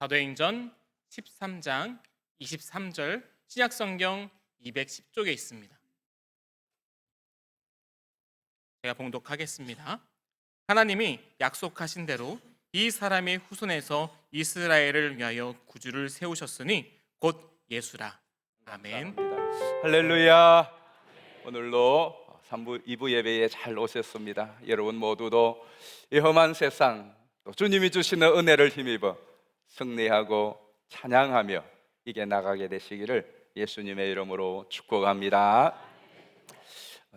사도행전 13장 23절 신약성경 210쪽에 있습니다. 제가 봉독하겠습니다. 하나님이 약속하신 대로 이 사람의 후손에서 이스라엘을 위하여 구주를 세우셨으니 곧 예수라. 아멘. 할렐루야. 오늘도 3부, 2부 예배에 잘 오셨습니다. 여러분 모두도 이 험한 세상 또 주님이 주시는 은혜를 힘입어 승리하고 찬양하며 이겨 나가게 되시기를 예수님의 이름으로 축복합니다.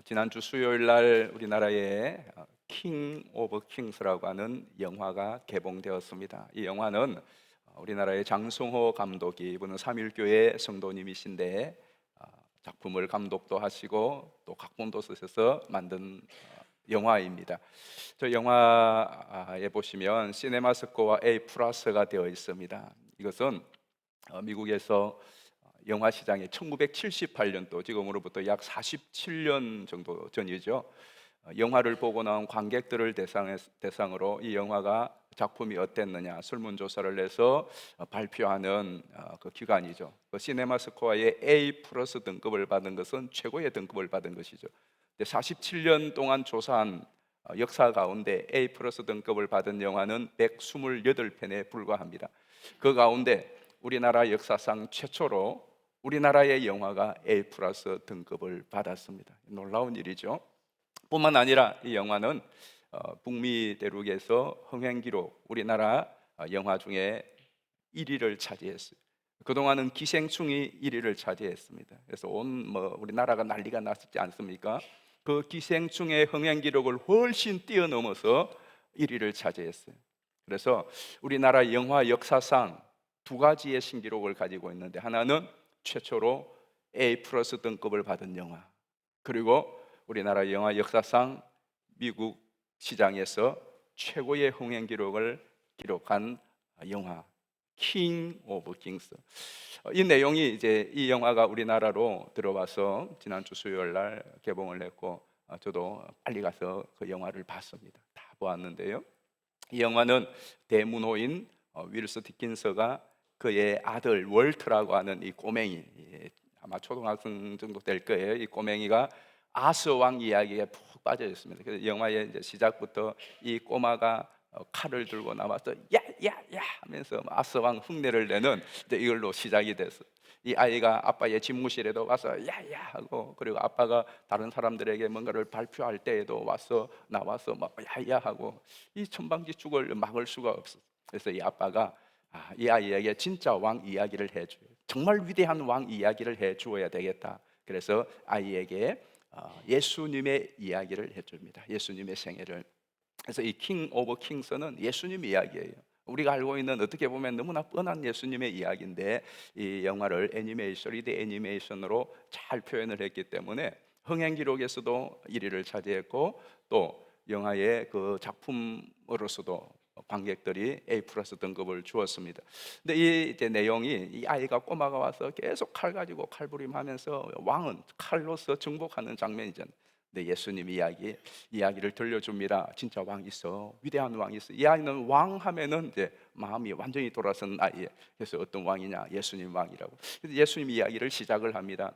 지난주 수요일 날 우리나라에 킹 오브 킹스라고 하는 영화가 개봉되었습니다. 이 영화는 우리나라의 장성호 감독이, 이분은 삼일교회 성도님이신데 작품을 감독도 하시고 또 각본도 쓰셔서 만든 영화입니다. 저 영화에 보시면 시네마스코어와 A 플러스가 되어 있습니다. 이것은 미국에서 영화 시장에 1978년도, 지금으로부터 약 47년 정도 전이죠. 영화를 보고 나온 관객들을 대상으로 이 영화가 작품이 어땠느냐 설문조사를 내서 발표하는 그 기관이죠. 그 시네마스코어의 A 플러스 등급을 받은 것은 최고의 등급을 받은 것이죠. 47년 동안 조사한 역사 가운데 A 플러스 등급을 받은 영화는 128편에 불과합니다. 그 가운데 우리나라 역사상 최초로 우리나라의 영화가 A 플러스 등급을 받았습니다. 놀라운 일이죠. 뿐만 아니라 이 영화는 북미 대륙에서 흥행 기록 우리나라 영화 중에 1위를 차지했어요. 그동안은 기생충이 1위를 차지했습니다. 그래서 우리나라가 난리가 났지 않습니까? 그 기생충의 흥행 기록을 훨씬 뛰어넘어서 1위를 차지했어요. 그래서 우리나라 영화 역사상 두 가지의 신기록을 가지고 있는데, 하나는 최초로 A 플러스 등급을 받은 영화, 그리고 우리나라 영화 역사상 미국 시장에서 최고의 흥행 기록을 기록한 영화 킹 오브 킹스. 이 내용이 이제 이 영화가 우리나라로 들어와서 지난주 수요일 날 개봉을 했고 저도 빨리 가서 그 영화를 봤습니다. 다 보았는데요. 이 영화는 대문호인 윌스 디킨서가 그의 아들 월트라고 하는 이 꼬맹이, 아마 초등학생 정도 될 거예요. 이 꼬맹이가 아스 왕 이야기에 푹 빠져 있습니다. 그래서 영화의 이제 시작부터 이 꼬마가 칼을 들고 나와서 야야야 하면서 아스 왕 흉내를 내는 이걸로 시작이 됐어. 이 아이가 아빠의 집무실에도 와서 야야 하고, 그리고 아빠가 다른 사람들에게 뭔가를 발표할 때에도 나와서 막 야야 하고, 이 천방지축을 막을 수가 없어. 그래서 이 아빠가 이 아이에게 진짜 왕 이야기를 해줘요. 정말 위대한 왕 이야기를 해주어야 되겠다. 그래서 아이에게 예수님의 이야기를 해줍니다. 예수님의 생애를. 그래서 이 킹 오브 킹스는 예수님 이야기예요. 우리가 알고 있는, 어떻게 보면 너무나 뻔한 예수님의 이야기인데, 이 영화를 3D 애니메이션으로 잘 표현을 했기 때문에 흥행 기록에서도 1위를 차지했고, 또 영화의 그 작품으로서도 관객들이 A 플러스 등급을 주었습니다. 근데 이 이제 내용이, 이 아이가 꼬마가 와서 계속 칼 가지고 칼부림하면서 왕은 칼로서 정복하는 장면이잖아요. 근데 예수님 이야기를 들려줍니다. 진짜 왕 있어, 위대한 왕 있어. 이 아이는 왕 하면은 이제 마음이 완전히 돌아선 아이예요. 그래서 어떤 왕이냐? 예수님 왕이라고. 그래서 예수님 이야기를 시작을 합니다.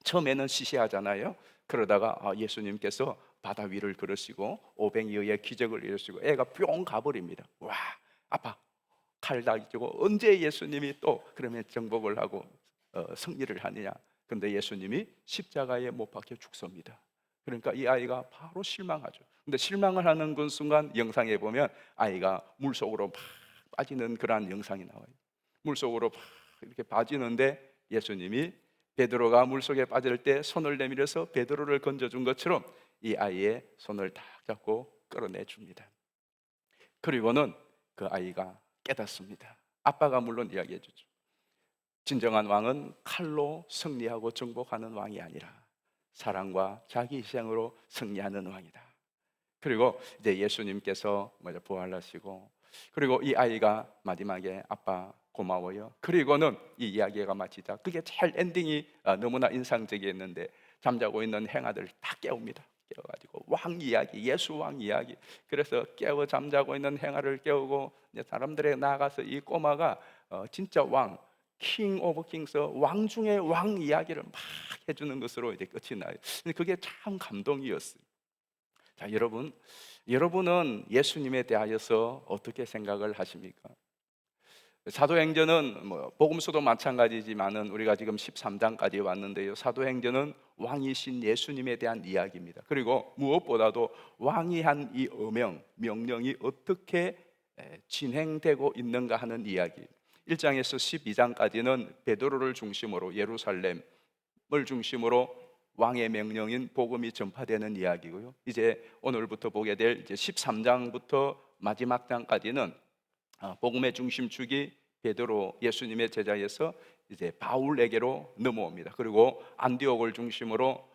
처음에는 시시하잖아요. 그러다가 예수님께서 바다 위를 걸으시고 오병이어의 기적을 이루시고 애가 뿅 가버립니다. 와, 아빠 칼 다지고 언제 예수님이 또 그러면 정복을 하고 승리를 하느냐? 근데 예수님이 십자가에 못 박혀 죽습니다. 그러니까 이 아이가 바로 실망하죠. 근데 실망을 하는 그 순간 영상에 보면 아이가 물속으로 막 빠지는 그러한 영상이 나와요. 물속으로 막 이렇게 빠지는데 예수님이 베드로가 물속에 빠질 때 손을 내밀어서 베드로를 건져준 것처럼 이 아이의 손을 딱 잡고 끌어내 줍니다. 그리고는 그 아이가 깨닫습니다. 아빠가 물론 이야기해 주죠. 진정한 왕은 칼로 승리하고 정복하는 왕이 아니라 사랑과 자기 희생으로 승리하는 왕이다. 그리고 이제 예수님께서 부활하시고, 그리고 이 아이가 마지막에 아빠 고마워요. 그리고는 이 이야기가 마치자, 그게 제일 엔딩이 너무나 인상적이었는데, 잠자고 있는 행아들 다 깨웁니다. 깨워가지고 왕 이야기, 예수 왕 이야기. 그래서 잠자고 있는 행아를 깨우고 이제 사람들에 나가서 이 꼬마가 진짜 왕, 킹 오브 킹스, 왕 중의 왕 이야기를 막 해주는 것으로 이제 끝이 나요. 근데 그게 참 감동이었어요. 자, 여러분은 예수님에 대하여서 어떻게 생각을 하십니까? 사도행전은 복음서도 마찬가지지만은 우리가 지금 13장까지 왔는데요. 사도행전은 왕이신 예수님에 대한 이야기입니다. 그리고 무엇보다도 왕이 한 이 명령이 어떻게 진행되고 있는가 하는 이야기. 1장에서 12장까지는 베드로를 중심으로 예루살렘을 중심으로 왕의 명령인 복음이 전파되는 이야기고요. 이제 오늘부터 보게 될 이제 13장부터 마지막 장까지는 복음의 중심축이 베드로 예수님의 제자에서 이제 바울에게로 넘어옵니다. 그리고 안디옥을 중심으로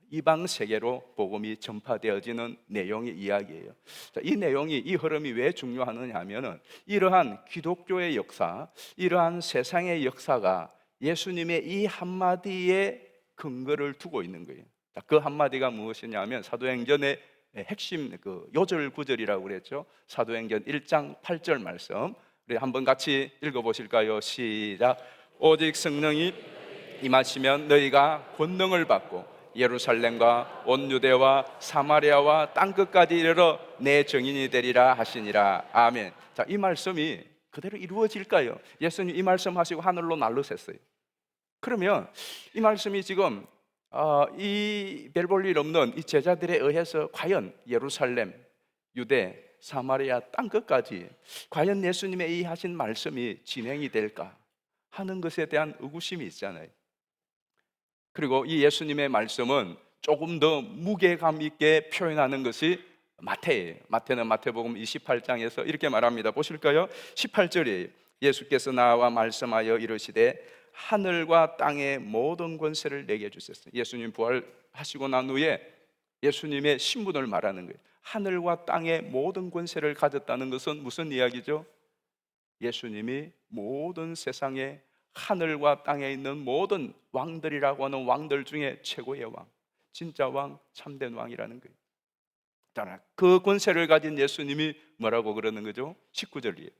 이방 세계로 복음이 전파되어지는 내용의 이야기예요. 자, 이 내용이, 이 흐름이 왜 중요하느냐 하면은 이러한 기독교의 역사, 이러한 세상의 역사가 예수님의 이 한마디에 근거를 두고 있는 거예요. 자, 그 한마디가 무엇이냐면 사도행전의 핵심 요절 구절이라고 그랬죠. 사도행전 1장 8절 말씀 우리 한번 같이 읽어보실까요? 시작. 오직 성령이 임하시면 너희가 권능을 받고 예루살렘과 온 유대와 사마리아와 땅끝까지 이르러 내 증인이 되리라 하시니라. 아멘. 자, 이 말씀이 그대로 이루어질까요? 예수님 이 말씀 하시고 하늘로 날르셨어요. 그러면 이 말씀이 지금 이 별 볼 일 없는 이 제자들에 의해서 과연 예루살렘, 유대, 사마리아 땅끝까지 과연 예수님의 이 하신 말씀이 진행이 될까 하는 것에 대한 의구심이 있잖아요. 그리고 이 예수님의 말씀은 조금 더 무게감 있게 표현하는 것이 마태예요. 마태는 마태복음 28장에서 이렇게 말합니다. 보실까요? 18절에 예수께서 나와 말씀하여 이르시되 하늘과 땅의 모든 권세를 내게 주셨어요. 예수님 부활하시고 난 후에 예수님의 신분을 말하는 거예요. 하늘과 땅의 모든 권세를 가졌다는 것은 무슨 이야기죠? 예수님이 모든 세상에 하늘과 땅에 있는 모든 왕들이라고 하는 왕들 중에 최고의 왕, 진짜 왕, 참된 왕이라는 거예요. 그 권세를 가진 예수님이 뭐라고 그러는 거죠? 19절이에요.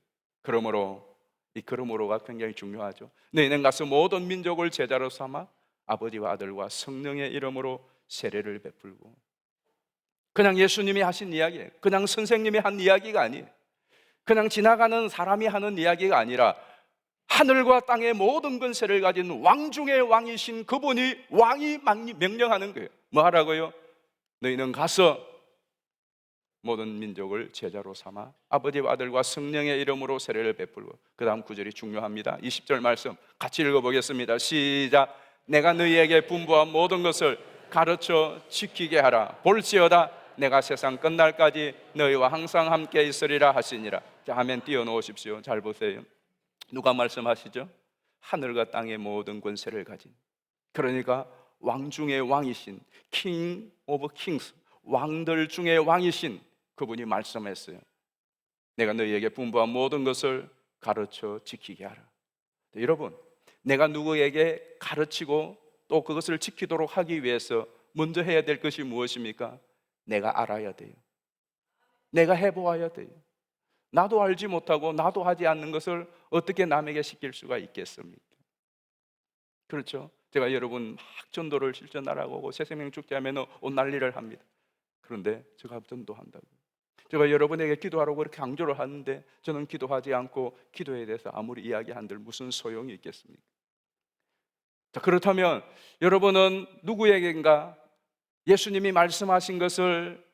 그러므로가 굉장히 중요하죠. 너희는 가서 모든 민족을 제자로 삼아 아버지와 아들과 성령의 이름으로 세례를 베풀고. 그냥 예수님이 하신 이야기예요. 그냥 선생님이 한 이야기가 아니에요. 그냥 지나가는 사람이 하는 이야기가 아니라 하늘과 땅의 모든 권세를 가진 왕 중의 왕이신 그분이 왕이 명령하는 거예요. 뭐 하라고요? 너희는 가서 모든 민족을 제자로 삼아 아버지와 아들과 성령의 이름으로 세례를 베풀고. 그 다음 구절이 중요합니다. 20절 말씀 같이 읽어보겠습니다. 시작. 내가 너희에게 분부한 모든 것을 가르쳐 지키게 하라. 볼지어다 내가 세상 끝날까지 너희와 항상 함께 있으리라 하시니라. 자, 아멘 띄워놓으십시오. 잘 보세요. 누가 말씀하시죠? 하늘과 땅의 모든 권세를 가진, 그러니까 왕 중의 왕이신 킹 오브 킹스, 왕들 중의 왕이신 그분이 말씀했어요. 내가 너희에게 분부한 모든 것을 가르쳐 지키게 하라. 여러분, 내가 누구에게 가르치고 또 그것을 지키도록 하기 위해서 먼저 해야 될 것이 무엇입니까? 내가 알아야 돼요. 내가 해보아야 돼요. 나도 알지 못하고 나도 하지 않는 것을 어떻게 남에게 시킬 수가 있겠습니까? 그렇죠? 제가 여러분 막 전도를 실전하라고 하고 새생명 축제하면 온 난리를 합니다. 그런데 제가 전도한다고, 제가 여러분에게 기도하라고 그렇게 강조를 하는데 저는 기도하지 않고 기도에 대해서 아무리 이야기한들 무슨 소용이 있겠습니까? 자, 그렇다면 여러분은 누구에게인가 예수님이 말씀하신 것을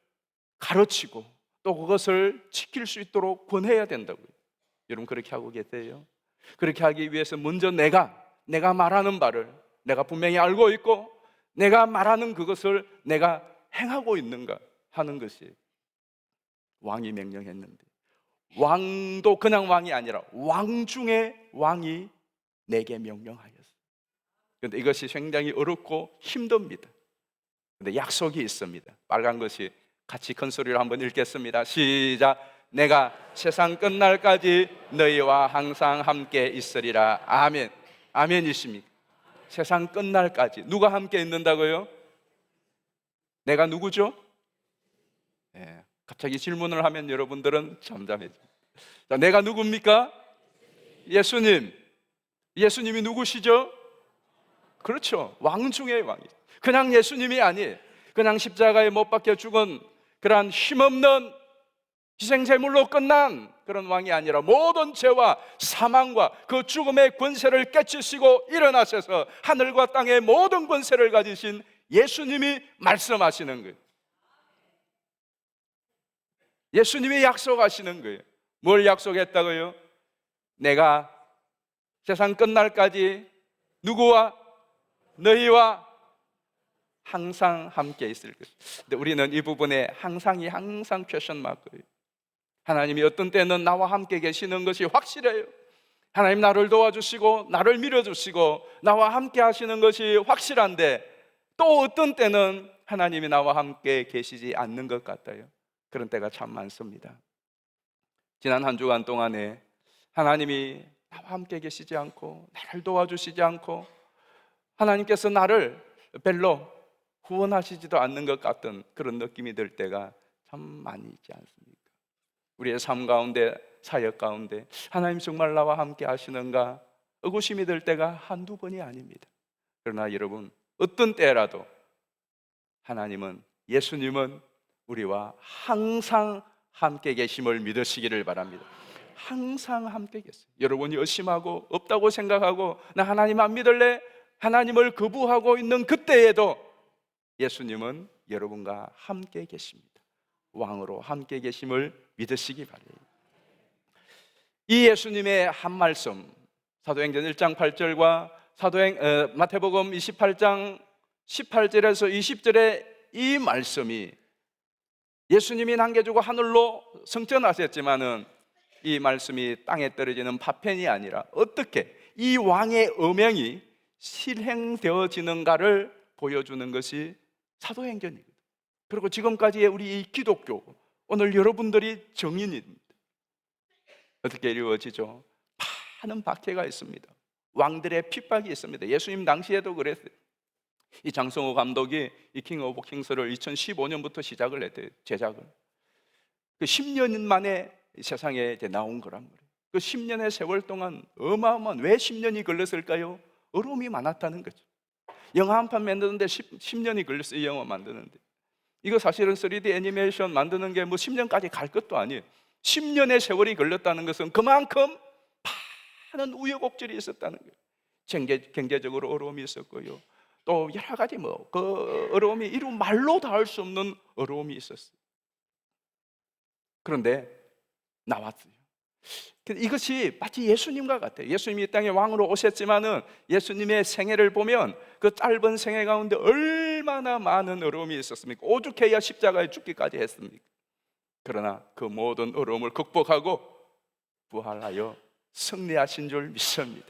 가르치고 또 그것을 지킬 수 있도록 권해야 된다고요. 여러분 그렇게 하고 계세요? 그렇게 하기 위해서 먼저 내가 말하는 바를 내가 분명히 알고 있고 내가 말하는 그것을 내가 행하고 있는가 하는 것이 왕이 명령했는데, 왕도 그냥 왕이 아니라 왕 중에 왕이 내게 명령하였어. 그런데 이것이 굉장히 어렵고 힘듭니다. 그런데 약속이 있습니다. 빨간 것이 같이 큰 소리로 한번 읽겠습니다. 시작. 내가 세상 끝날까지 너희와 항상 함께 있으리라. 아멘. 아멘이십니까? 세상 끝날까지 누가 함께 있는다고요? 내가 누구죠? 네. 갑자기 질문을 하면 여러분들은 잠잠해집니다. 자, 내가 누굽니까? 예수님이 누구시죠? 그렇죠. 왕 중의 왕이죠. 그냥 예수님이 아니에요. 그냥 십자가에 못 박혀 죽은 그러한 힘없는 희생제물로 끝난 그런 왕이 아니라 모든 죄와 사망과 그 죽음의 권세를 깨치시고 일어나셔서 하늘과 땅의 모든 권세를 가지신 예수님이 말씀하시는 거예요. 예수님이 약속하시는 거예요. 뭘 약속했다고요? 내가 세상 끝날까지 누구와? 너희와 항상 함께 있을 것. 근데 우리는 이 부분에 항상이 항상 퀘션 마크예요. 하나님이 어떤 때는 나와 함께 계시는 것이 확실해요. 하나님 나를 도와주시고 나를 밀어주시고 나와 함께 하시는 것이 확실한데, 또 어떤 때는 하나님이 나와 함께 계시지 않는 것 같아요. 그런 때가 참 많습니다. 지난 한 주간 동안에 하나님이 나와 함께 계시지 않고 나를 도와주시지 않고 하나님께서 나를 별로 후원하시지도 않는 것 같은 그런 느낌이 들 때가 참 많이 있지 않습니까? 우리의 삶 가운데, 사역 가운데 하나님 정말 나와 함께 하시는가 의구심이 들 때가 한두 번이 아닙니다. 그러나 여러분, 어떤 때라도 하나님은, 예수님은 우리와 항상 함께 계심을 믿으시기를 바랍니다. 항상 함께 계세요. 여러분이 의심하고 없다고 생각하고 나 하나님 안 믿을래? 하나님을 거부하고 있는 그때에도 예수님은 여러분과 함께 계십니다. 왕으로 함께 계심을 믿으시기 바랍니다. 이 예수님의 한 말씀, 사도행전 1장 8절과 마태복음 28장 18절에서 20절의 이 말씀이, 예수님이 남겨주고 하늘로 승천하셨지만은 이 말씀이 땅에 떨어지는 파편이 아니라 어떻게 이 왕의 어명이 실행되어지는가를 보여주는 것이 사도행전이거든요. 그리고 지금까지의 우리 이 기독교, 오늘 여러분들이 정인입니다. 어떻게 이루어지죠? 많은 박해가 있습니다. 왕들의 핍박이 있습니다. 예수님 당시에도 그랬어요. 이 장성호 감독이 이 킹 오브 킹스를 2015년부터 시작을 했대요. 제작을. 그 10년 만에 세상에 이제 나온 거란 말이에요. 그 10년의 세월 동안 어마어마한, 왜 10년이 걸렸을까요? 어려움이 많았다는 거죠. 영화 한 편 만드는데 10년이 걸렸어요. 이 영화 만드는데. 이거 사실은 3D 애니메이션 만드는 게 뭐 10년까지 갈 것도 아니에요. 10년의 세월이 걸렸다는 것은 그만큼 많은 우여곡절이 있었다는 거예요. 경제적으로 어려움이 있었고요. 또 여러 가지 그 어려움이 이루 말로 다 할 수 없는 어려움이 있었어요. 그런데 나왔어요. 이것이 마치 예수님과 같아요. 예수님이 이 땅에 왕으로 오셨지만은 예수님의 생애를 보면 그 짧은 생애 가운데 얼마나 많은 어려움이 있었습니까? 오죽해야 십자가에 죽기까지 했습니까? 그러나 그 모든 어려움을 극복하고 부활하여 승리하신 줄 믿습니다.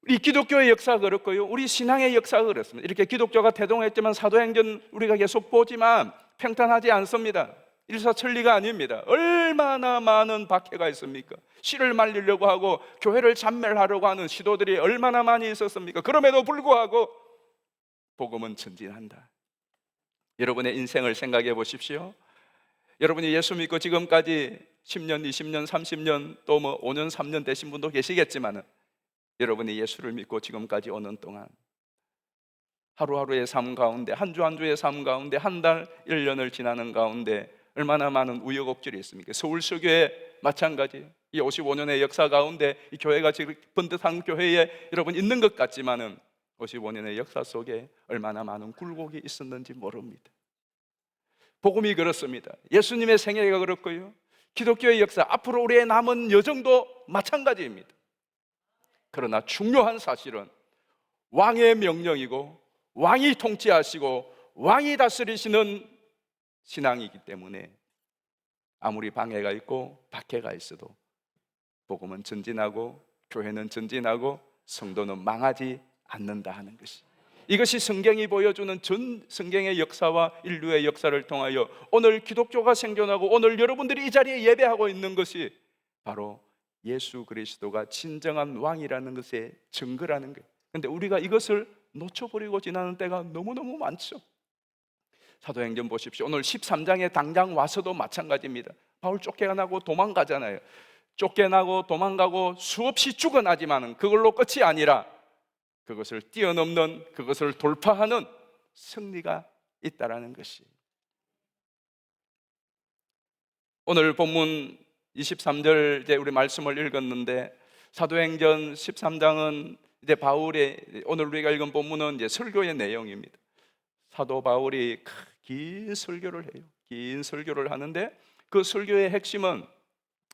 우리 기독교의 역사가 그렇고요, 우리 신앙의 역사가 그렇습니다. 이렇게 기독교가 태동했지만 사도행전 우리가 계속 보지만 평탄하지 않습니다. 일사천리가 아닙니다. 얼마나 많은 박해가 있습니까? 씨를 말리려고 하고 교회를 잔멸하려고 하는 시도들이 얼마나 많이 있었습니까? 그럼에도 불구하고 복음은 전진한다. 여러분의 인생을 생각해 보십시오. 여러분이 예수 믿고 지금까지 10년, 20년, 30년 또 5년, 3년 되신 분도 계시겠지만, 여러분이 예수를 믿고 지금까지 오는 동안 하루하루의 삶 가운데, 한 주 한 주의 삶 가운데, 한 달, 1년을 지나는 가운데 얼마나 많은 우여곡절이 있습니까? 서울서교회 마찬가지, 이 55년의 역사 가운데 이 교회가 지금 번듯한 교회에 여러분 있는 것 같지만은 55년의 역사 속에 얼마나 많은 굴곡이 있었는지 모릅니다. 복음이 그렇습니다. 예수님의 생애가 그렇고요, 기독교의 역사, 앞으로 우리의 남은 여정도 마찬가지입니다. 그러나 중요한 사실은 왕의 명령이고 왕이 통치하시고 왕이 다스리시는 신앙이기 때문에 아무리 방해가 있고 박해가 있어도 복음은 전진하고 교회는 전진하고 성도는 망하지 않는다 하는 것이, 이것이 성경이 보여주는 전 성경의 역사와 인류의 역사를 통하여 오늘 기독교가 생존하고 오늘 여러분들이 이 자리에 예배하고 있는 것이 바로 예수 그리스도가 진정한 왕이라는 것의 증거라는 거예요. 그런데 우리가 이것을 놓쳐버리고 지나는 때가 너무너무 많죠. 사도행전 보십시오. 오늘 13장에 당장 와서도 마찬가지입니다. 바울 쫓겨나고 도망가잖아요. 쫓겨나고 도망가고 수없이 죽어나지만은 그걸로 끝이 아니라 그것을 뛰어넘는, 그것을 돌파하는 승리가 있다라는 것이. 오늘 본문 23절 이제 우리 말씀을 읽었는데, 사도행전 13장은 이제 바울의, 오늘 우리가 읽은 본문은 이제 설교의 내용입니다. 사도 바울이 긴 설교를 해요. 긴 설교를 하는데 그 설교의 핵심은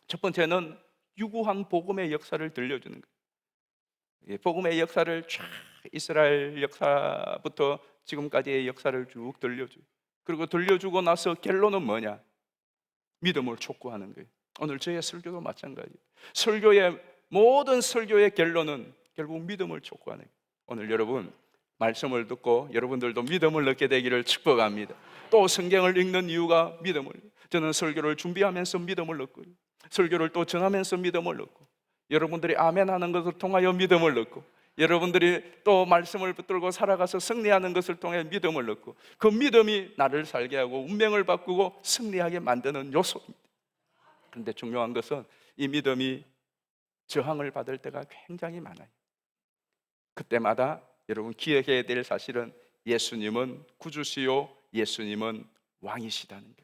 첫 번째는 유구한 복음의 역사를 들려주는 거예요. 복음의 역사를 쫙, 이스라엘 역사부터 지금까지의 역사를 쭉 들려줘요. 그리고 들려주고 나서 결론은 뭐냐? 믿음을 촉구하는 거예요. 오늘 저의 설교도 마찬가지예요. 모든 설교의 결론은 결국 믿음을 촉구하는 거예요. 오늘 여러분 말씀을 듣고 여러분들도 믿음을 얻게 되기를 축복합니다. 또 성경을 읽는 이유가 저는 설교를 준비하면서 믿음을 얻고요, 설교를 또 전하면서 믿음을 얻고, 여러분들이 아멘 하는 것을 통하여 믿음을 얻고, 여러분들이 또 말씀을 붙들고 살아가서 승리하는 것을 통해 믿음을 얻고, 그 믿음이 나를 살게 하고 운명을 바꾸고 승리하게 만드는 요소입니다. 그런데 중요한 것은 이 믿음이 저항을 받을 때가 굉장히 많아요. 그때마다 여러분 기억해야 될 사실은 예수님은 구주시요, 예수님은 왕이시다는 거예요.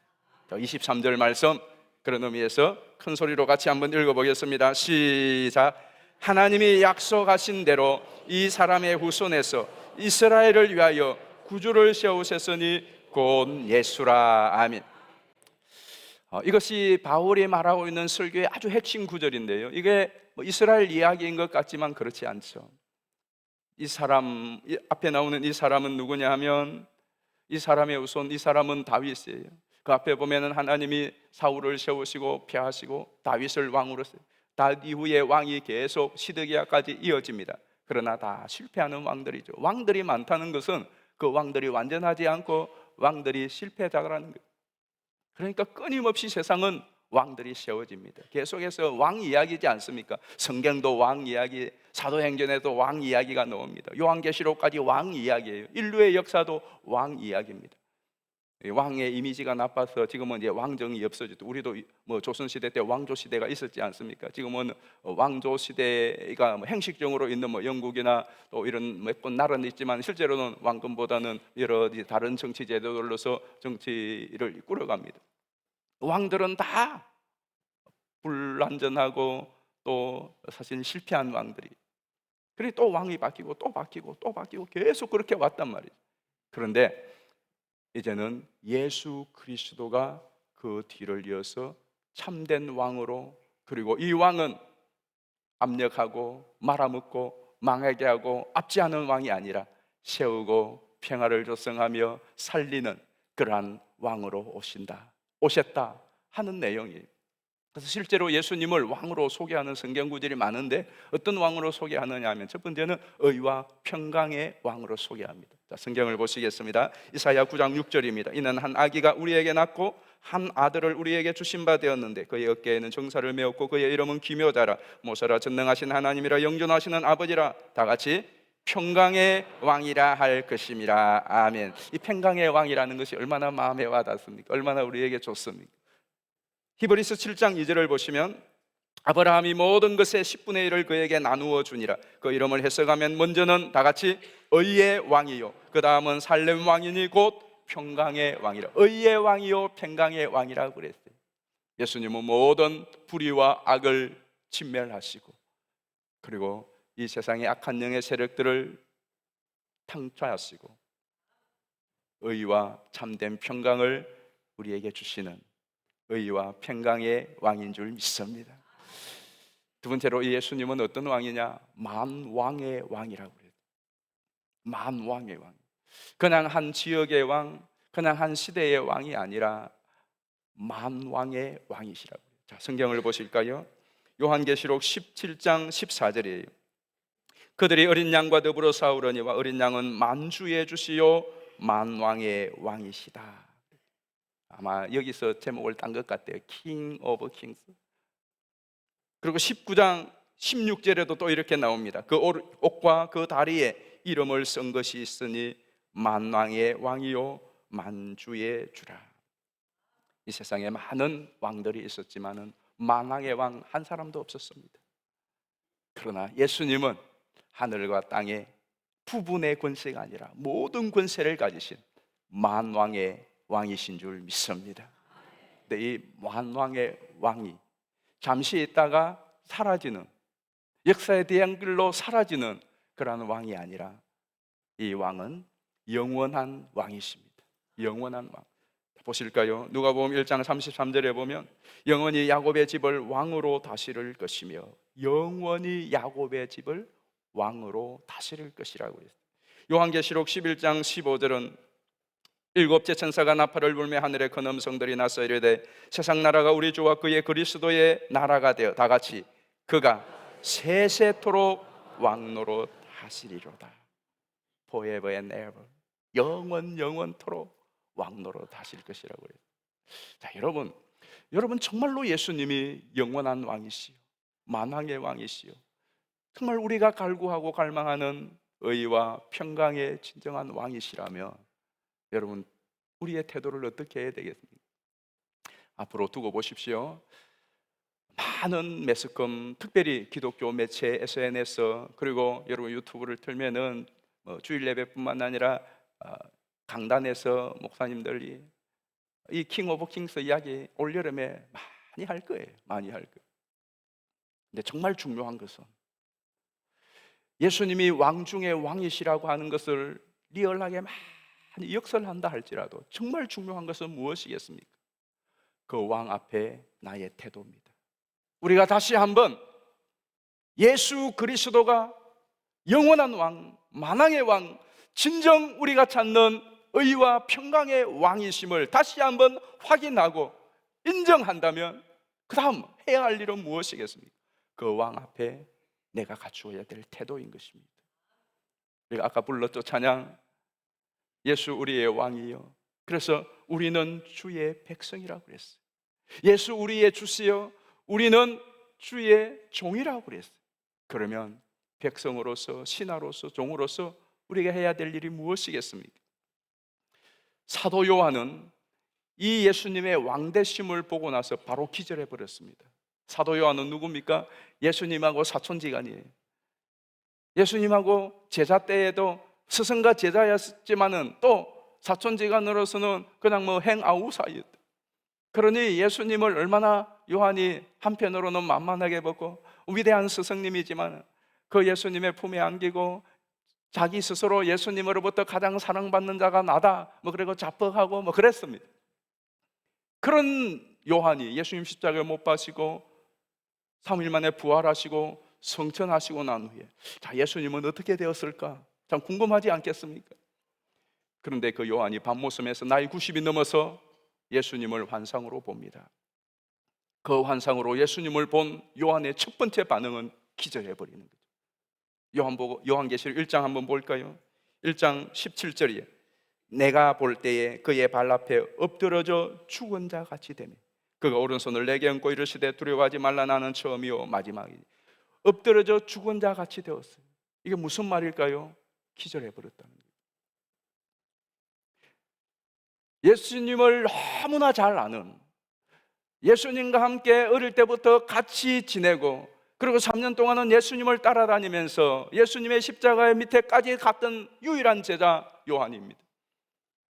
23절 말씀, 그런 의미에서 큰 소리로 같이 한번 읽어보겠습니다. 시작. 하나님이 약속하신 대로 이 사람의 후손에서 이스라엘을 위하여 구주를 세우셨으니 곧 예수라. 아멘. 이것이 바울이 말하고 있는 설교의 아주 핵심 구절인데요, 이게 이스라엘 이야기인 것 같지만 그렇지 않죠. 앞에 나오는 이 사람은 누구냐 하면, 이 사람의 후손, 이 사람은 다윗이에요. 그 앞에 보면은 하나님이 사울을 세우시고 폐하시고 다윗을 왕으로 세우시고, 다윗 이후에 왕이 계속 시드기야까지 이어집니다. 그러나 다 실패하는 왕들이죠. 왕들이 많다는 것은 그 왕들이 완전하지 않고 왕들이 실패자라는 거예요. 그러니까 끊임없이 세상은 왕들이 세워집니다. 계속해서 왕 이야기지 않습니까? 성경도 왕 이야기, 사도행전에도 왕 이야기가 나옵니다. 요한계시록까지 왕 이야기예요. 인류의 역사도 왕 이야기입니다. 왕의 이미지가 나빠서 지금은 이제 왕정이 없어졌죠. 우리도 조선시대 때 왕조시대가 있었지 않습니까? 지금은 왕조시대가 행식적으로 있는 영국이나 또 이런 몇 번 나라는 있지만 실제로는 왕권보다는 여러 다른 정치 제도들로서 정치를 이끌어갑니다. 왕들은 다 불완전하고 또 사실 실패한 왕들이, 그래 또 왕이 바뀌고 또 바뀌고 또 바뀌고 계속 그렇게 왔단 말이죠. 그런데 이제는 예수 그리스도가 그 뒤를 이어서 참된 왕으로, 그리고 이 왕은 압력하고 말아먹고 망하게 하고 압제하는 왕이 아니라 세우고 평화를 조성하며 살리는 그러한 왕으로 오셨다 하는 내용이에요. 그래서 실제로 예수님을 왕으로 소개하는 성경 구절이 많은데 어떤 왕으로 소개하느냐 하면 첫 번째는 의와 평강의 왕으로 소개합니다. 자, 성경을 보시겠습니다. 이사야 9장 6절입니다. 이는 한 아기가 우리에게 낳고 한 아들을 우리에게 주신 바 되었는데 그의 어깨에는 정사를 메었고 그의 이름은 기묘자라, 모세라, 전능하신 하나님이라, 영존하시는 아버지라, 다 같이 평강의 왕이라 할 것임이라. 아멘. 이 평강의 왕이라는 것이 얼마나 마음에 와닿습니까? 얼마나 우리에게 좋습니까? 히브리서 7장 2절을 보시면 아브라함이 모든 것의 10분의 1을 그에게 나누어 주니라. 그 이름을 해석하면 먼저는 다 같이 의의 왕이요, 그 다음은 살렘 왕이니 곧 평강의 왕이라. 의의 왕이요 평강의 왕이라고 그랬어요. 예수님은 모든 불의와 악을 진멸하시고, 그리고 이 세상의 악한 영의 세력들을 탕퇴하시고 의와 참된 평강을 우리에게 주시는 의와 평강의 왕인 줄 믿습니다. 두 번째로 예수님은 어떤 왕이냐? 만왕의 왕이라고 그래요. 만왕의 왕. 그냥 한 지역의 왕, 그냥 한 시대의 왕이 아니라 만왕의 왕이시라고. 자, 성경을 보실까요? 요한계시록 17장 14절이에요. 그들이 어린 양과 더불어 싸우려니와 어린 양은 만주의 주시요 만왕의 왕이시다. 아마 여기서 제목을 딴 것 같아요. King of Kings. 그리고 19장 16절에도 또 이렇게 나옵니다. 그 옥과 그 다리에 이름을 쓴 것이 있으니 만왕의 왕이요 만주의 주라. 이 세상에 많은 왕들이 있었지만은 만왕의 왕 한 사람도 없었습니다. 그러나 예수님은 하늘과 땅의 부분의 권세가 아니라 모든 권세를 가지신 만왕의 왕이신 줄 믿습니다. 근데 이 만왕의 왕이 잠시 있다가 사라지는, 역사의 대양길로 사라지는 그러한 왕이 아니라 이 왕은 영원한 왕이십니다. 영원한 왕. 보실까요? 누가복음 1장 33절에 보면 영원히 야곱의 집을 왕으로 다스릴 것이며 영원히 야곱의 집을 왕으로 다스릴 것이라고 했어요. 요한계시록 11장 15절은 일곱째 천사가 나팔을 불며 하늘에 큰 음성들이 나서 이르되 세상 나라가 우리 주와 그의 그리스도의 나라가 되어 다 같이 그가 세세토록 왕노로 다스리로다. Forever and ever. 영원토록 왕노로 다스릴 것이라고 해요. 자, 여러분 정말로 예수님이 영원한 왕이시요 만왕의 왕이시요 정말 우리가 갈구하고 갈망하는 의와 평강의 진정한 왕이시라면 여러분 우리의 태도를 어떻게 해야 되겠습니까? 앞으로 두고 보십시오. 많은 매스컴, 특별히 기독교 매체, SNS 그리고 여러분 유튜브를 틀면은 주일 예배뿐만 아니라 강단에서 목사님들이 이 킹 오브 킹스 이야기 올여름에 많이 할 거예요. 많이 할 거예요. 근데 정말 중요한 것은 예수님이 왕 중의 왕이시라고 하는 것을 리얼하게 많이 역설한다 할지라도 정말 중요한 것은 무엇이겠습니까? 그 왕 앞에 나의 태도입니다. 우리가 다시 한번 예수 그리스도가 영원한 왕, 만왕의 왕, 진정 우리가 찾는 의와 평강의 왕이심을 다시 한번 확인하고 인정한다면 그 다음 해야 할 일은 무엇이겠습니까? 그 왕 앞에 내가 갖추어야 될 태도인 것입니다. 우리가 아까 불렀죠 찬양, 예수 우리의 왕이요 그래서 우리는 주의 백성이라고 그랬어요. 예수 우리의 주시요 우리는 주의 종이라고 그랬어요. 그러면 백성으로서 신하로서 종으로서 우리가 해야 될 일이 무엇이겠습니까? 사도 요한은 이 예수님의 왕되심을 보고 나서 바로 기절해 버렸습니다. 사도 요한은 누굽니까? 예수님하고 사촌지간이에요. 예수님하고 제자 때에도 스승과 제자였지만은 또 사촌지간으로서는 그냥 행아우 사이였다. 그러니 예수님을 얼마나 요한이 한편으로는 만만하게 보고 위대한 스승님이지만 그 예수님의 품에 안기고 자기 스스로 예수님으로부터 가장 사랑받는 자가 나다 그리고 자뻑하고 그랬습니다. 그런 요한이 예수님 십자가에 못 박히고 3일 만에 부활하시고 성천하시고 난 후에 자 예수님은 어떻게 되었을까? 참 궁금하지 않겠습니까? 그런데 그 요한이 밤모섬에서 나이 90이 넘어서 예수님을 환상으로 봅니다. 그 환상으로 예수님을 본 요한의 첫 번째 반응은 기절해버리는 거죠. 요한계시록 1장 한번 볼까요? 1장 17절이에요. 내가 볼 때에 그의 발 앞에 엎드러져 죽은 자 같이 되며 그가 오른손을 내게 얹고 이르시되 두려워하지 말라 나는 처음이요 마지막이니. 엎드러져 죽은 자 같이 되었어요. 이게 무슨 말일까요? 기절해버렸다는 거예요. 예수님을 너무나 잘 아는, 예수님과 함께 어릴 때부터 같이 지내고 그리고 3년 동안은 예수님을 따라다니면서 예수님의 십자가의 밑에까지 갔던 유일한 제자 요한입니다.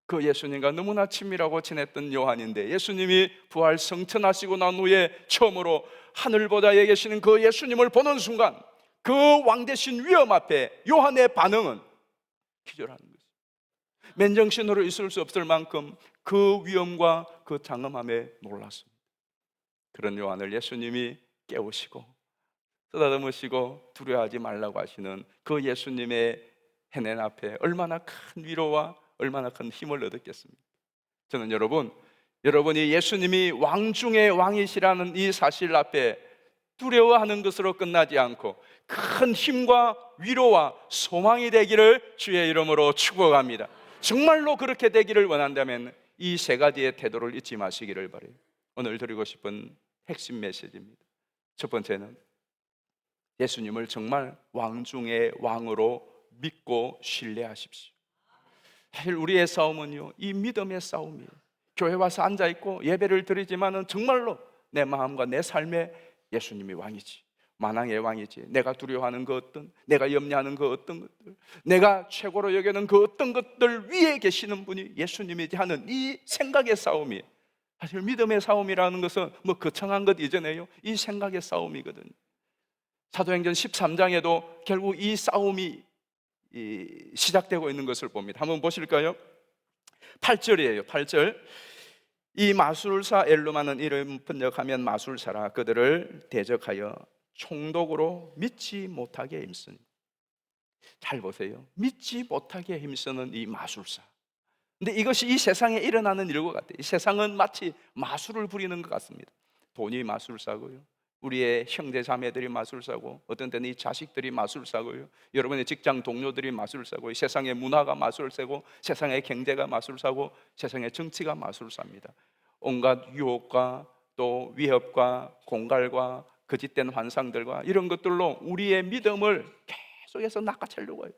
그 예수님과 너무나 친밀하고 지냈던 요한인데 예수님이 부활 성천하시고 난 후에 처음으로 하늘보다에 계시는 그 예수님을 보는 순간 그 왕되신 위엄 앞에 요한의 반응은 기절하는 거죠. 맨정신으로 있을 수 없을 만큼 그 위엄과 그 장엄함에 놀랐습니다. 그런 요한을 예수님이 깨우시고 쓰다듬으시고 두려워하지 말라고 하시는 그 예수님의 해낸 앞에 얼마나 큰 위로와 얼마나 큰 힘을 얻었겠습니까? 저는 여러분이 예수님이 왕 중의 왕이시라는 이 사실 앞에 두려워하는 것으로 끝나지 않고 큰 힘과 위로와 소망이 되기를 주의 이름으로 축복합니다. 정말로 그렇게 되기를 원한다면 이 세 가지의 태도를 잊지 마시기를 바라요. 오늘 드리고 싶은 핵심 메시지입니다. 첫 번째는 예수님을 정말 왕 중의 왕으로 믿고 신뢰하십시오. 사실 우리의 싸움은요, 이 믿음의 싸움이에요. 교회 와서 앉아있고 예배를 드리지만은 정말로 내 마음과 내 삶에 예수님이 왕이지, 만왕의 왕이지. 내가 두려워하는 그 어떤, 내가 염려하는 그 어떤 것들, 내가 최고로 여기는 그 어떤 것들 위에 계시는 분이 예수님이지 하는 이 생각의 싸움이, 사실 믿음의 싸움이라는 것은 뭐 거창한 것 이전에요, 이 생각의 싸움이거든요. 사도행전 13장에도 결국 이 싸움이 시작되고 있는 것을 봅니다. 한번 보실까요? 8절이에요. 8절. 이 마술사 엘루마는 이름 번역하면 마술사라. 그들을 대적하여 총독으로 믿지 못하게 힘쓰니. 잘 보세요. 믿지 못하게 힘쓰는 이 마술사. 근데 이것이 이 세상에 일어나는 일과 같아요. 이 세상은 마치 마술을 부리는 것 같습니다. 돈이 마술사고요, 우리의 형제 자매들이 마술사고, 어떤 때는 이 자식들이 마술사고요, 여러분의 직장 동료들이 마술사고, 세상의 문화가 마술사고, 세상의 경제가 마술사고, 세상의 정치가 마술사입니다. 온갖 유혹과 또 위협과 공갈과 거짓된 환상들과 이런 것들로 우리의 믿음을 계속해서 낚아채려고 해요.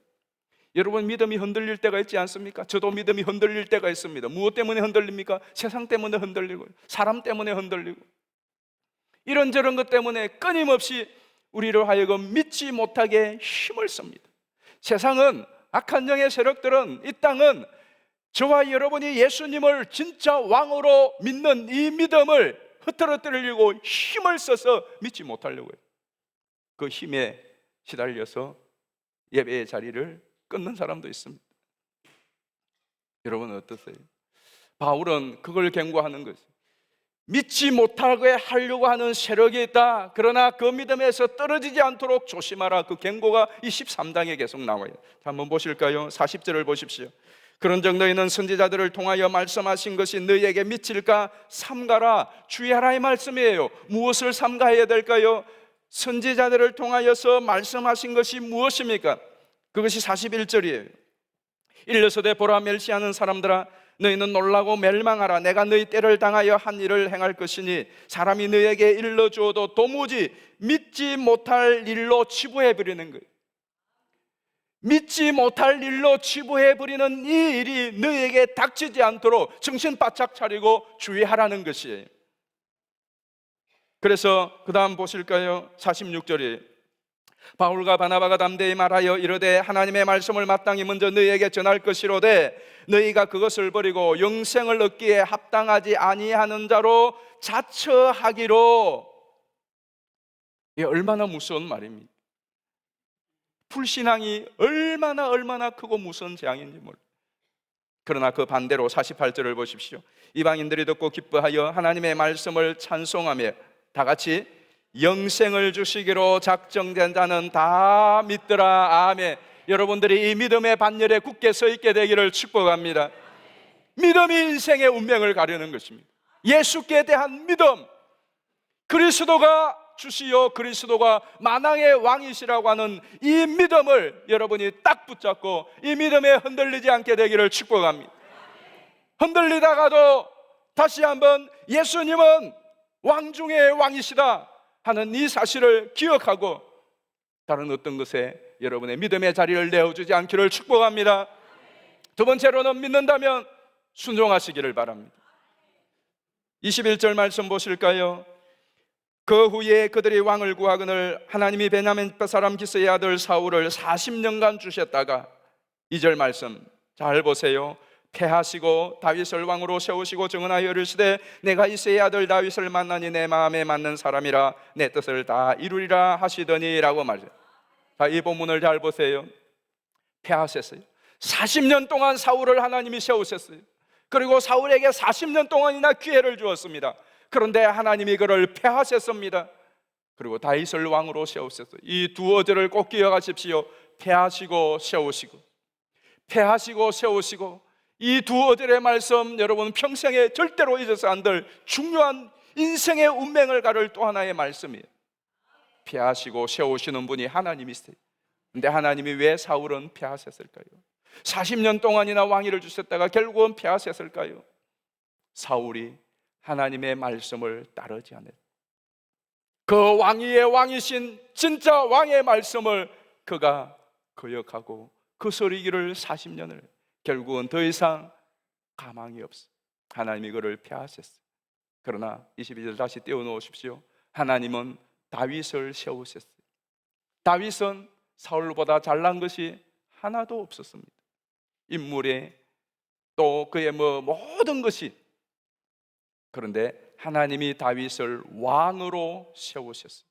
여러분, 믿음이 흔들릴 때가 있지 않습니까? 저도 믿음이 흔들릴 때가 있습니다. 무엇 때문에 흔들립니까? 세상 때문에 흔들리고, 사람 때문에 흔들리고, 이런저런 것 때문에 끊임없이 우리를 하여금 믿지 못하게 힘을 씁니다. 세상은, 악한 영의 세력들은, 이 땅은 저와 여러분이 예수님을 진짜 왕으로 믿는 이 믿음을 흐트러뜨리려고 힘을 써서 믿지 못하려고 해요. 그 힘에 시달려서 예배의 자리를 끊는 사람도 있습니다. 여러분은 어떠세요? 바울은 그걸 경고하는 것이에요. 믿지 못하게 하려고 하는 세력이 있다. 그러나 그 믿음에서 떨어지지 않도록 조심하라. 그 경고가 이 13장에 계속 나와요. 한번 보실까요? 40절을 보십시오. 그런즉 너희는 선지자들을 통하여 말씀하신 것이 너희에게 미칠까 삼가라. 주의하라 이 말씀이에요. 무엇을 삼가해야 될까요? 선지자들을 통하여서 말씀하신 것이 무엇입니까? 그것이 41절이에요. 일러서되 보라, 멸시하는 사람들아, 너희는 놀라고 멸망하라. 내가 너희 때를 당하여 한 일을 행할 것이니 사람이 너희에게 일러주어도 도무지 믿지 못할 일로 치부해버리는 거예요. 믿지 못할 일로 치부해버리는 이 일이 너희에게 닥치지 않도록 정신 바짝 차리고 주의하라는 것이에요. 그래서 그 다음 보실까요? 46절이에요. 바울과 바나바가 담대히 말하여 이르되 하나님의 말씀을 마땅히 먼저 너희에게 전할 것이로되 너희가 그것을 버리고 영생을 얻기에 합당하지 아니하는 자로 자처하기로. 이게 얼마나 무서운 말입니까? 불신앙이 얼마나 크고 무서운 재앙인지 몰라요. 그러나 그 반대로 48절을 보십시오. 이방인들이 듣고 기뻐하여 하나님의 말씀을 찬송하며 다 같이 영생을 주시기로 작정된 자는 다 믿더라. 아멘. 여러분들이 이 믿음의 반열에 굳게 서 있게 되기를 축복합니다. 믿음이 인생의 운명을 가르는 것입니다. 예수께 대한 믿음, 그리스도가 주시요 그리스도가 만왕의 왕이시라고 하는 이 믿음을 여러분이 딱 붙잡고 이 믿음에 흔들리지 않게 되기를 축복합니다. 흔들리다가도 다시 한번 예수님은 왕 중의 왕이시다 하는 이 사실을 기억하고 다른 어떤 것에 여러분의 믿음의 자리를 내어주지 않기를 축복합니다. 두 번째로는 믿는다면 순종하시기를 바랍니다. 21절 말씀 보실까요? 그 후에 그들이 왕을 구하거늘 하나님이 베냐민 사람 기스의 아들 사울을 40년간 주셨다가 2절 말씀 잘 보세요. 패하시고 다윗을 왕으로 세우시고 정언하여 이르시되 내가 이새의 아들 다윗을 만나니 내 마음에 맞는 사람이라 내 뜻을 다 이루리라 하시더니 라고 말해요. 자, 이 본문을 잘 보세요. 패하셨어요. 40년 동안 사울을 하나님이 세우셨어요. 그리고 사울에게 40년 동안이나 기회를 주었습니다. 그런데 하나님이 그를 패하셨습니다. 그리고 다윗을 왕으로 세우셨어요. 이 두 어절을 꼭 기억하십시오. 패하시고 세우시고, 패하시고 세우시고. 이 두 어절의 말씀 여러분 평생에 절대로 잊어서 안 될 중요한 인생의 운명을 가를 또 하나의 말씀이에요. 패하시고 세우시는 분이 하나님이세요. 근데 하나님이 왜 사울은 패하셨을까요? 40년 동안이나 왕위를 주셨다가 결국은 패하셨을까요? 사울이 하나님의 말씀을 따르지 않았어요. 그 왕위의 왕이신 진짜 왕의 말씀을 그가 거역하고 거스리기를 40년을 결국은 더 이상 가망이 없어. 하나님이 그를 패하셨어요. 그러나 22절 다시 띄워놓으십시오. 하나님은 다윗을 세우셨어요. 다윗은 사울보다 잘난 것이 하나도 없었습니다. 인물에 또 그의 모든 것이. 그런데 하나님이 다윗을 왕으로 세우셨어요.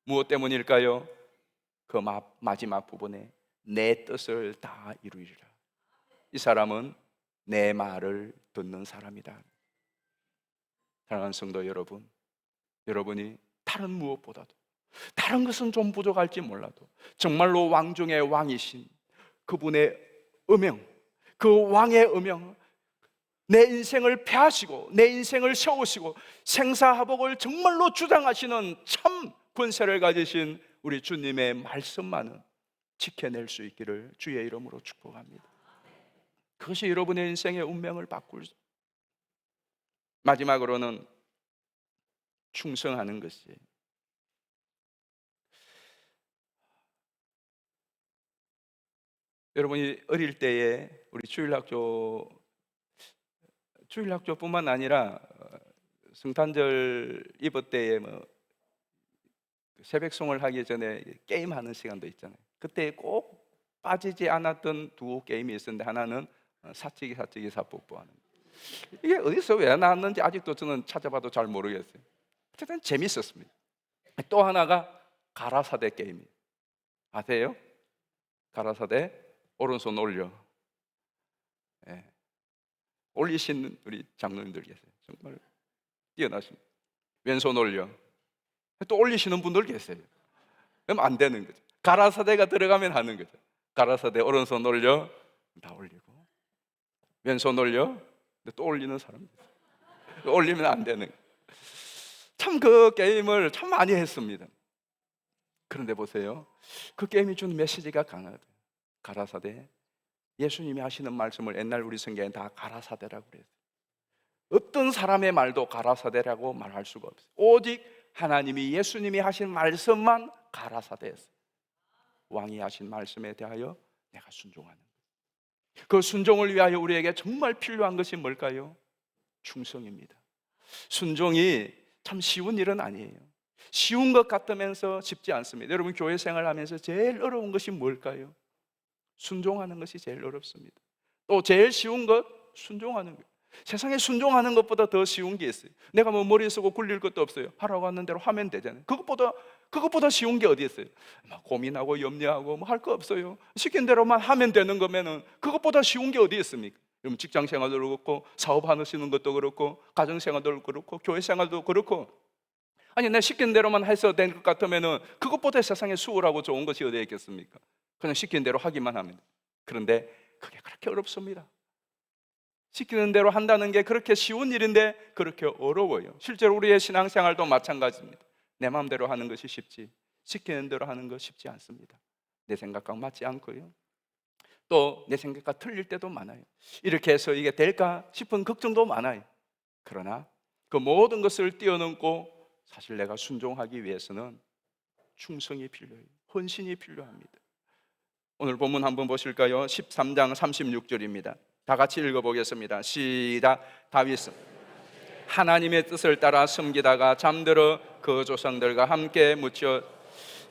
무엇 때문일까요? 그 마지막 부분에 내 뜻을 다 이루리라. 이 사람은 내 말을 듣는 사람이다. 사랑하는 성도 여러분, 여러분이 다른 무엇보다도, 다른 것은 좀 부족할지 몰라도 정말로 왕 중의 왕이신 그분의 음영, 그 왕의 음영, 내 인생을 폐하시고 내 인생을 세우시고 생사화복을 정말로 주장하시는 참 권세를 가지신 우리 주님의 말씀만은 지켜낼 수 있기를 주의 이름으로 축복합니다. 그것이 여러분의 인생의 운명을 바꿀 수. 마지막으로는 충성하는 것이에요. 여러분이 어릴 때에 우리 주일학교뿐만 아니라 성탄절 이브 때에 새벽송을 하기 전에 게임하는 시간도 있잖아요. 그때 꼭 빠지지 않았던 두 게임이 있었는데, 하나는 사치기 사뽀뽀하는 거. 이게 어디서 왜 나왔는지 아직도 저는 찾아봐도 잘 모르겠어요. 어쨌든 재밌었습니다. 또 하나가 가라사대 게임이에요. 아세요? 가라사대 오른손 올려. 예. 올리신 우리 장로님들 계세요. 정말 뛰어나십니다. 왼손 올려. 또 올리시는 분들 계세요. 그럼 안 되는 거죠. 가라사대가 들어가면 하는 거죠. 가라사대 오른손 올려. 다 올리고 왼손 올려. 또 올리는 사람 올리면 안 되는. 참 그 게임을 참 많이 했습니다. 그런데 보세요, 그 게임이 주는 메시지가 강하다. 가라사대, 예수님이 하시는 말씀을 옛날 우리 성경에 다 가라사대라고 그래요. 어떤 사람의 말도 가라사대라고 말할 수가 없어요. 오직 하나님이, 예수님이 하신 말씀만 가라사대였어요. 왕이 하신 말씀에 대하여 내가 순종하는 거예요. 그 순종을 위하여 우리에게 정말 필요한 것이 뭘까요? 충성입니다. 순종이 참 쉬운 일은 아니에요. 쉬운 것 같으면서 쉽지 않습니다. 여러분, 교회 생활하면서 제일 어려운 것이 뭘까요? 순종하는 것이 제일 어렵습니다. 또 제일 쉬운 것, 순종하는 거예요. 세상에 순종하는 것보다 더 쉬운 게 있어요. 내가 머리 쓰고 굴릴 것도 없어요. 하라고 하는 대로 하면 되잖아요. 그것보다 쉬운 게 어디 있어요? 막 고민하고 염려하고 할 거 없어요. 시킨 대로만 하면 되는 거면은 그것보다 쉬운 게 어디 있습니까? 여러분, 직장 생활도 그렇고 사업하시는 것도 그렇고 가정 생활도 그렇고 교회 생활도 그렇고, 아니 내 시킨 대로만 해서 된 것 같으면은 그것보다 세상에 수월하고 좋은 것이 어디에 있겠습니까? 그냥 시킨 대로 하기만 하면. 그런데 그게 그렇게 어렵습니다. 시키는 대로 한다는 게 그렇게 쉬운 일인데 그렇게 어려워요. 실제로 우리의 신앙생활도 마찬가지입니다. 내 마음대로 하는 것이 쉽지, 시키는 대로 하는 것 쉽지 않습니다. 내 생각과 맞지 않고요, 또 내 생각과 틀릴 때도 많아요. 이렇게 해서 이게 될까 싶은 걱정도 많아요. 그러나 그 모든 것을 뛰어넘고 사실 내가 순종하기 위해서는 충성이 필요해요. 헌신이 필요합니다. 오늘 본문 한번 보실까요? 13장 36절입니다. 다 같이 읽어보겠습니다. 시작. 다윗은 하나님의 뜻을 따라 섬기다가 잠들어 그 조상들과 함께 묻혀.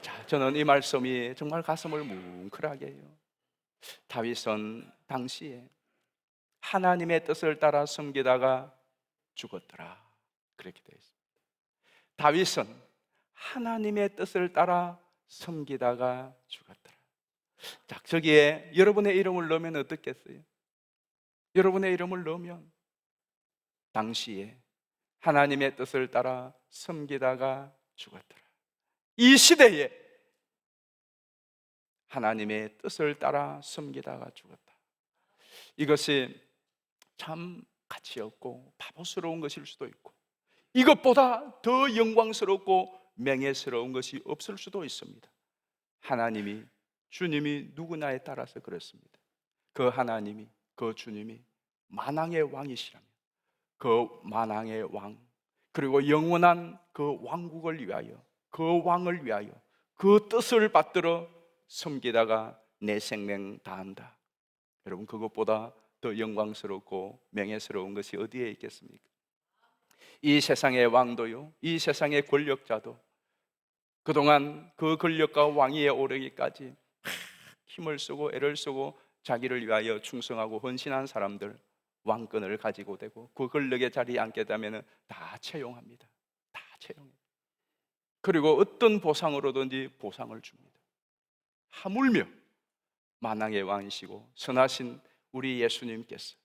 자, 저는 이 말씀이 정말 가슴을 뭉클하게 해요. 다윗은 당시에 하나님의 뜻을 따라 섬기다가 죽었더라, 그렇게 되어 있습니다. 다윗은 하나님의 뜻을 따라 섬기다가 죽었더라. 자, 저기에 여러분의 이름을 넣으면 어떻겠어요? 여러분의 이름을 넣으면 당시에 하나님의 뜻을 따라 섬기다가 죽었더라. 이 시대에 하나님의 뜻을 따라 섬기다가 죽었다. 이것이 참 가치 없고 바보스러운 것일 수도 있고, 이것보다 더 영광스럽고 명예스러운 것이 없을 수도 있습니다. 하나님이, 주님이 누구나에 따라서 그렇습니다. 그 하나님이, 그 주님이 만왕의 왕이시라면 그 만왕의 왕, 그리고 영원한 그 왕국을 위하여, 그 왕을 위하여 그 뜻을 받들어 섬기다가 내 생명 다한다. 여러분, 그것보다 더 영광스럽고 명예스러운 것이 어디에 있겠습니까? 이 세상의 왕도요, 이 세상의 권력자도 그동안 그 권력과 왕위에 오르기까지 힘을 쓰고 애를 쓰고 자기를 위하여 충성하고 헌신한 사람들, 왕권을 가지고 되고 그 권력의 자리에 앉게 되면 다 채용합니다. 다 채용해요. 그리고 어떤 보상으로든지 보상을 줍니다. 하물며 만왕의 왕이시고 선하신 우리 예수님께서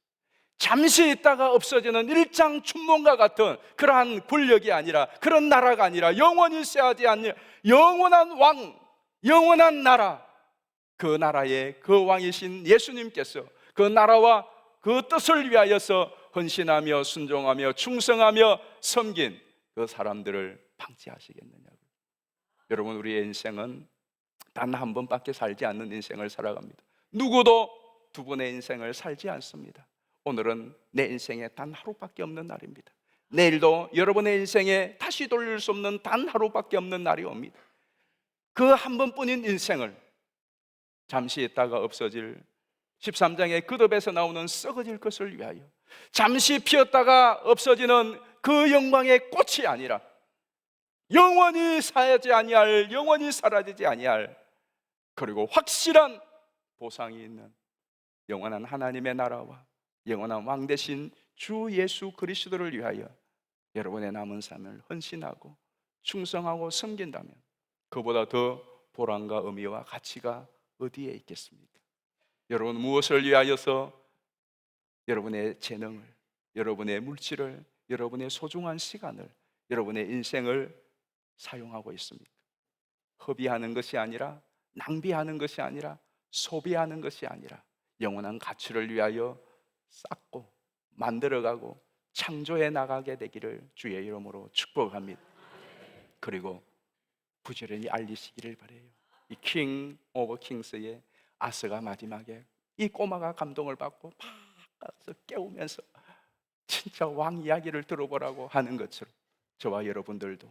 잠시 있다가 없어지는 일장춘몽과 같은 그러한 권력이 아니라, 그런 나라가 아니라, 영원히 세하지 않는 영원한 왕, 영원한 나라, 그 나라의 그 왕이신 예수님께서 그 나라와 그 뜻을 위하여서 헌신하며 순종하며 충성하며 섬긴 그 사람들을 방치하시겠느냐고. 여러분, 우리의 인생은 단 한 번밖에 살지 않는 인생을 살아갑니다. 누구도 두 번의 인생을 살지 않습니다. 오늘은 내 인생에 단 하루밖에 없는 날입니다. 내일도 여러분의 인생에 다시 돌릴 수 없는 단 하루밖에 없는 날이 옵니다. 그 한 번뿐인 인생을 잠시 있다가 없어질 13장의 그듭에서 나오는 썩어질 것을 위하여, 잠시 피었다가 없어지는 그 영광의 꽃이 아니라 영원히 사야지 아니할, 영원히 사라지지 아니할, 그리고 확실한 보상이 있는 영원한 하나님의 나라와 영원한 왕 되신 주 예수 그리스도를 위하여 여러분의 남은 삶을 헌신하고 충성하고 섬긴다면 그보다 더 보람과 의미와 가치가 어디에 있겠습니까? 여러분, 무엇을 위하여서 여러분의 재능을, 여러분의 물질을, 여러분의 소중한 시간을, 여러분의 인생을 사용하고 있습니까? 허비하는 것이 아니라, 낭비하는 것이 아니라, 소비하는 것이 아니라 영원한 가치를 위하여 쌓고 만들어가고 창조해 나가게 되기를 주의 이름으로 축복합니다. 그리고 부지런히 알리시기를 바라요. 이 킹 오브 킹스의 아스가 마지막에 이 꼬마가 감동을 받고 막 가서 깨우면서 진짜 왕 이야기를 들어보라고 하는 것처럼 저와 여러분들도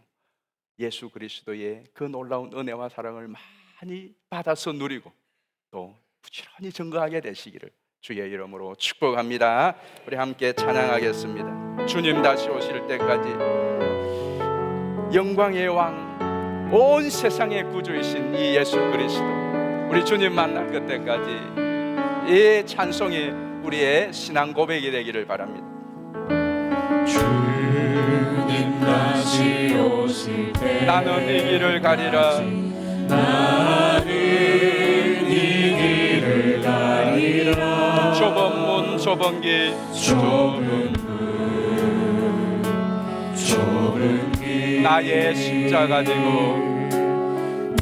예수 그리스도의 그 놀라운 은혜와 사랑을 많이 받아서 누리고 또 부지런히 증거하게 되시기를 주의 이름으로 축복합니다. 우리 함께 찬양하겠습니다. 주님 다시 오실 때까지 영광의 왕, 온 세상의 구주이신 이 예수 그리스도, 우리 주님 만날 그때까지 이 찬송이 우리의 신앙 고백이 되기를 바랍니다. 주님 다시 오실 때 나는 이 길을 가리라, 나는 이 길을 가리라. 좁은 문 좁은 길, 좁은 문 좁은 길, 나의 십자가 지고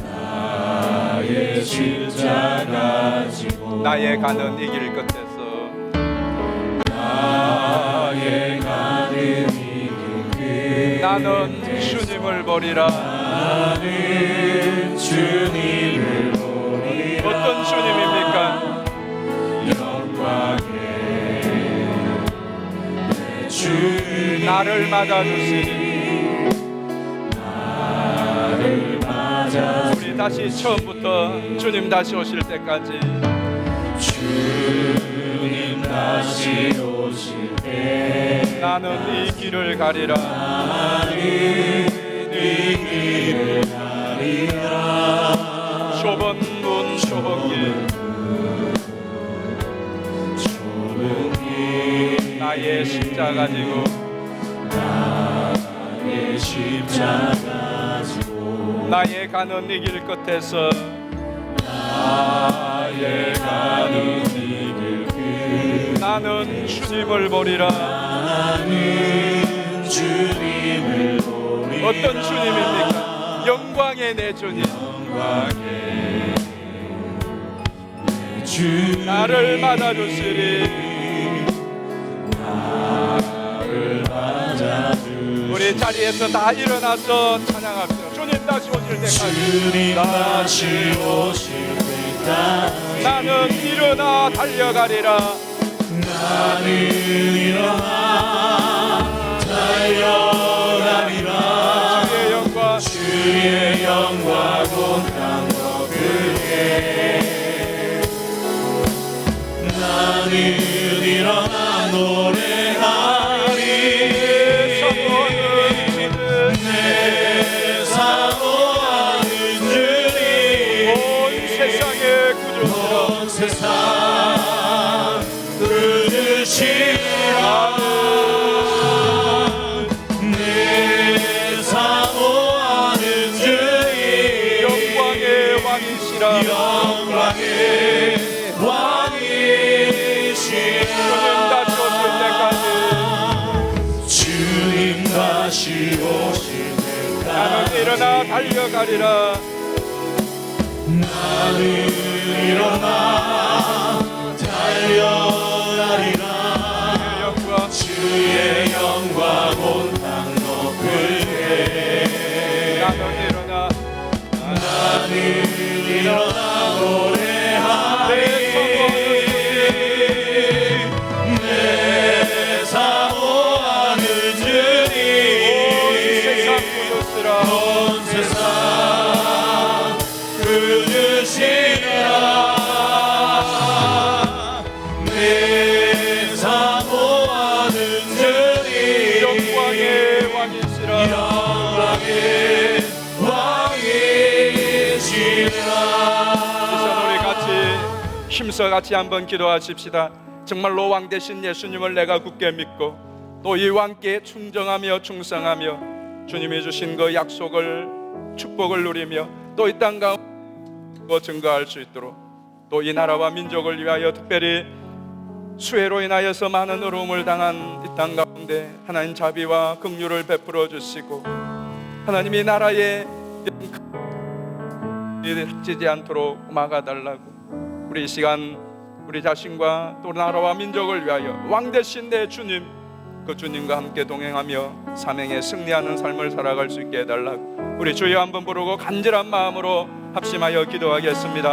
나의 십자가 지고 나의 가는 이 길 끝에서 나의 가는 이 길, 나는 주님을 보리라. 나는 주님을 보리라. 어떤 주님입니까? 영광의 내 주님, 나를 맞아주시니. 나를 맞아. 우리 다시 처음부터 주님 다시 오실 때까지 주님 다시 오실 때 나는 이 길을 가리라. 나는 이 길을 가리라. 좁은 문 좁은 길, 좁은 길, 나의 십자가 지고 나의 십자가 지고 나의 가는 이 길 끝에서 나의 가는 이 길 끝, 나는 주님을 보리라. 나는 주님을 보리라. 어떤 주님입니까? 영광의 내 주님, 영광의 내 주님, 나를 맞아주시리. 나를 맞아주시리. 우리 자리에서 다 일어나서 찬양합시다. 주님 다시 오실 때까지 주님 다시 오실 때까지 나는 일어나 달려가리라. 나는 일어나 달려가리라. 주의 영광, 주의 영광 온 땅 덮을게. 나는 일어나 노래하리. 성원 주시라 내 사모하는 주님 영광의 왕이시라 영광의 왕이시라 주님 다시 오실 때까지 나는 일어나 달려가리라 나는 일어나 달려가리라 주의 영광 온 땅 높을게 나는 일어나 노래하리 내 사모하는 주님 온 세상 그주시라 내 사모하는 주님 영광의 왕이시라 영광의 왕이시라 우리 같이 힘써 같이 한번 기도하십시다. 정말로 왕 되신 예수님을 내가 굳게 믿고 또 이 왕께 충정하며 충성하며 주님이 주신 그 약속을 축복을 누리며 또 이 땅 가운데 증거할 수 있도록 또 이 나라와 민족을 위하여 특별히 수해로 인하여서 많은 어려움을 당한 이 땅 가운데 하나님 자비와 긍휼을 베풀어 주시고 하나님이 나라에 닥치지 않도록 막아달라고 우리 이 시간 우리 자신과 또 나라와 민족을 위하여 왕 되신 내 주님 그 주님과 함께 동행하며 사명에 승리하는 삶을 살아갈 수 있게 해달라고 우리 주여 한번 부르고 간절한 마음으로 합심하여 기도하겠습니다.